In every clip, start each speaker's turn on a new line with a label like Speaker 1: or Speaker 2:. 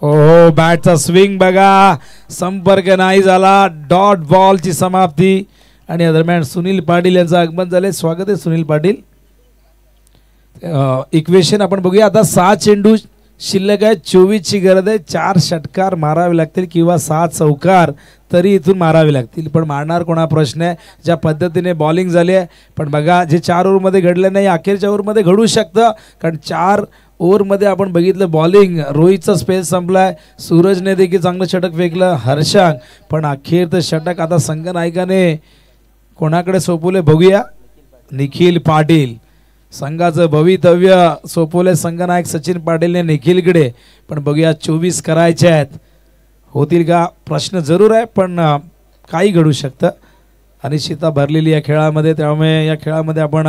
Speaker 1: हो बॅटचा स्विंग बघा, संपर्क नाही झाला, डॉट बॉलची समाप्ती. आणि या दरम्यान सुनील पाटील यांचं आगमन झाले. स्वागत आहे सुनील पाटील. इक्वेशन आपण बघूया आता. 6 चेंडू शिल्लक आहे, 24 ची गरज आहे. 4 षटकार मारावे लागतील किंवा 6 चौकार तरी इथून मारावे लागतील. पण मारणार कोणा प्रश्न आहे. ज्या पद्धतीने बॉलिंग झाली आहे, पण बघा जे 4 ओव्हरमध्ये घडलं नाही अखेरच्या ओव्हरमध्ये घडू शकतं. कारण 4 ओव्हरमध्ये आपण बघितलं बॉलिंग, रोहितचा स्पेस संपलाय, सूरजने देखील चांगलं षटक फेकलं, हर्षांग. पण अखेर तर षटक आता संघनायकाने कोणाकडे सोपवले बघूया. निखिल पाटील संघाचं भवितव्य सोपवले संघनायक सचिन पाटीलने निखिलकडे. पण बघूया 24 करायचे आहेत, होतील का प्रश्न जरूर आहे. पण काही घडू शकतं. अनिश्चितता भरलेली या खेळामध्ये, त्यामुळे या खेळामध्ये आपण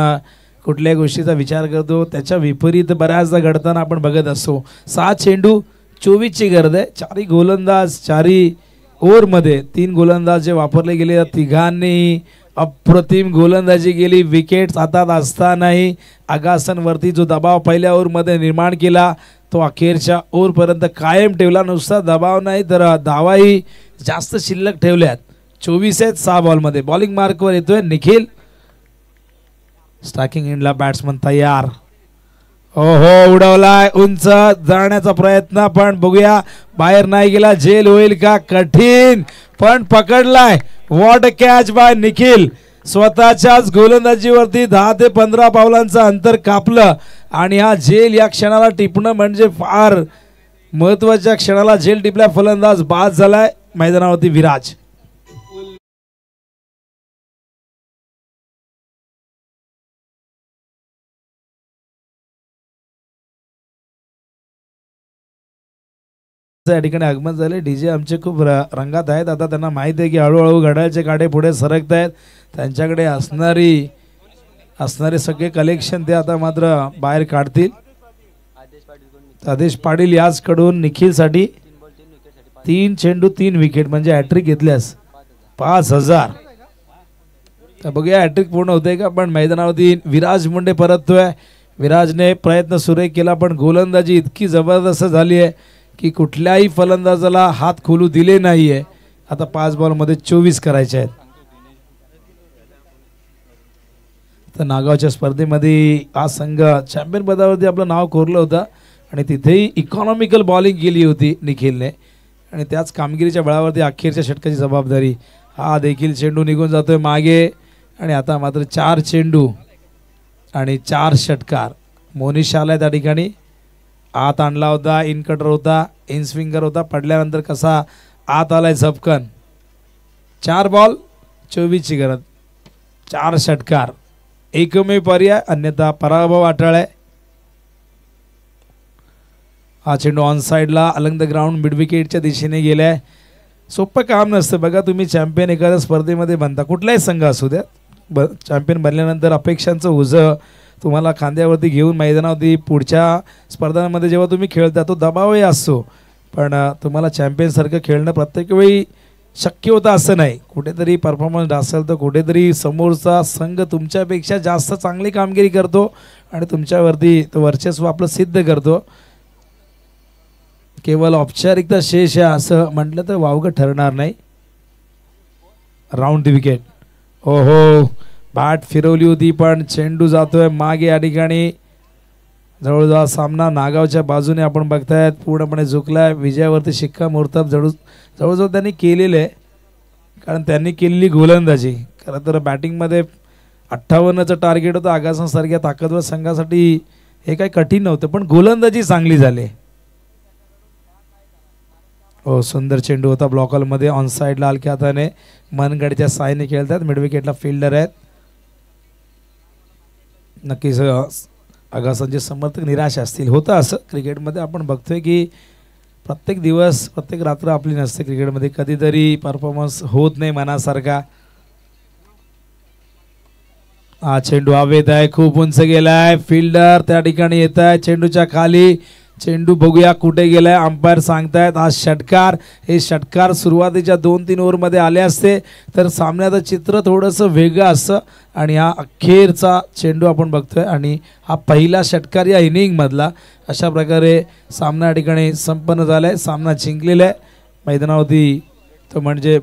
Speaker 1: कुठल्याही गोष्टीचा विचार करतो त्याच्या विपरीत बऱ्याचदा घडताना आपण बघत असतो. 6 चेंडू 24 ची गरज आहे. 4 गोलंदाज 4 ओव्हरमध्ये 3 गोलंदाज जे वापरले गेले, या तिघांनी अप्रतिम गोलंदाजी केली. विकेट्स हातात असतानाही आगासांवरती जो दबाव पहिल्या ओव्हरमध्ये निर्माण केला तो अखेरच्या ओव्हरपर्यंत कायम ठेवला. नुसता दबाव नाही तर धावाही जास्त शिल्लक ठेवल्यात. 24 आहेत 6 बॉलमध्ये. बॉलिंग मार्कवर येतोय निखिल. स्ट्रायकिंग एंडला बॅट्समन तयार. ओहो उडवलाय, उंच जाण्याचा प्रयत्न, पण बघूया बाहेर नाही गेला. झेल होईल का, कठीण, पण पकडलाय. What a catch by Nikhil. स्वतःच्याच गोलंदाजीवरती 10 ते 15 पावलांचं अंतर कापलं. आणि हा झेल या क्षणाला टिपणं म्हणजे फार महत्वाच्या क्षणाला झेल टिपल्या. फलंदाज बाद झालाय. मैदानावरती विराज. या ठिकाणी आगमन झाले. डीजे आमचे खूप रंगात आहेत. आता त्यांना माहित आहे की हळूहळू घड्याळचे काटे पुढे सरकत आहेत. त्यांच्याकडे असणारे सगळे कलेक्शन ते आता मात्र बाहेर काढतील. आदेश पाटील याचकडून निखिलसाठी 3 चेंडू 3 विकेट म्हणजे हॅट्रिक घेतल्यास 5000. तर बघूया हॅट्रिक पूर्ण होते का. पण मैदानावरती विराज मुंडे परततोय. विराजने प्रयत्न सुरेख केला, पण गोलंदाजी इतकी जबरदस्त झाली आहे की कुठल्याही फलंदाजाला हात खोलू दिले नाहीये. आता 5 बॉलमध्ये 24 करायचे आहेत. तर नागावच्या स्पर्धेमध्ये हा संघ चॅम्पियन पदावरती आपलं नाव कोरलं होतं आणि तिथेही इकॉनॉमिकल बॉलिंग केली होती निखिलने. आणि त्याच कामगिरीच्या बळावरती अखेरच्या षटकाची जबाबदारी. हा देखील चेंडू निघून जातोय मागे. आणि आता मात्र 4 चेंडू आणि 4 षटकार. मोनिश आलाय त्या ठिकाणी. आत आणला होता, इन कटर होता, इन स्विंगर होता, पडल्यानंतर कसा आत आलाय झपकन. 4 बॉल 24 ची गरज, 4 षटकार, एकमेव पर्याय, अन्यथा पराभव अटळ. हा चेंडू ऑन साइडला अलंग द ग्राउंड मिड विकेटच्या दिशेने गेलाय. सोपं काम नसतं बघा. तुम्ही चॅम्पियन एखाद्या स्पर्धेमध्ये बनता, कुठलाही संघ असू द्या, चॅम्पियन बनल्यानंतर अपेक्षांचं ओझं तुम्हाला खांद्यावरती घेऊन मैदानावरती पुढच्या स्पर्धांमध्ये जेव्हा तुम्ही खेळता तो दबावही असतो. पण तुम्हाला चॅम्पियनसारखं खेळणं प्रत्येक वेळी शक्य होतं असं नाही. कुठेतरी परफॉर्मन्स असेल तर कुठेतरी समोरचा संघ तुमच्यापेक्षा जास्त चांगली कामगिरी करतो आणि तुमच्यावरती तो वर्चस्व आपलं सिद्ध करतो. केवळ औपचारिकता शेष आहे असं म्हटलं तर वावगं ठरणार नाही. Round the wicket. ओहो बॅट फिरवली होती पण चेंडू जातोय मागे. या ठिकाणी जवळजवळ सामना नागावच्या बाजूने आपण बघतायत पूर्णपणे झुकलाय. विजयावरती शिक्कामोर्तब जवळजवळ त्यांनी केलेलं आहे, कारण त्यांनी केलेली गोलंदाजी. खरं तर बॅटिंगमध्ये 58चं टार्गेट होतं. आगासांसारख्या ताकदवर संघासाठी हे काही कठीण नव्हतं, पण गोलंदाजी चांगली झाली. हो सुंदर चेंडू होता ब्लॉकॉलमध्ये. ऑन साईडला हलक्या हाताने मनगडच्या सायने खेळतात. मिड विकेटला फिल्डर आहेत. नक्कीच आगासांचे समर्थक निराश असतील. होतं असं क्रिकेटमध्ये. आपण बघतोय की प्रत्येक दिवस प्रत्येक रात्र आपली नसते. क्रिकेटमध्ये कधीतरी परफॉर्मन्स होत नाही मनासारखा. हा चेंडू हवेत आहे, खूप उंच गेलाय. फिल्डर त्या ठिकाणी येत आहे. चेंडूच्या खाली चेंडू बघूया कुठे गेलाय, अंपायर सांगतायत हा षटकार. हे षटकार सुरुवातीच्या 2-3 ओव्हरमध्ये आले असते तर सामन्याचं चित्र थोडंसं वेगळं असतं. आणि हा अखेरचा चेंडू आपण बघतोय आणि हा पहिला षटकार या इनिंगमधला. अशा प्रकारे सामना या ठिकाणी संपन्न झालाय. सामना जिंकलेला आहे मैदानावरती तो म्हणजे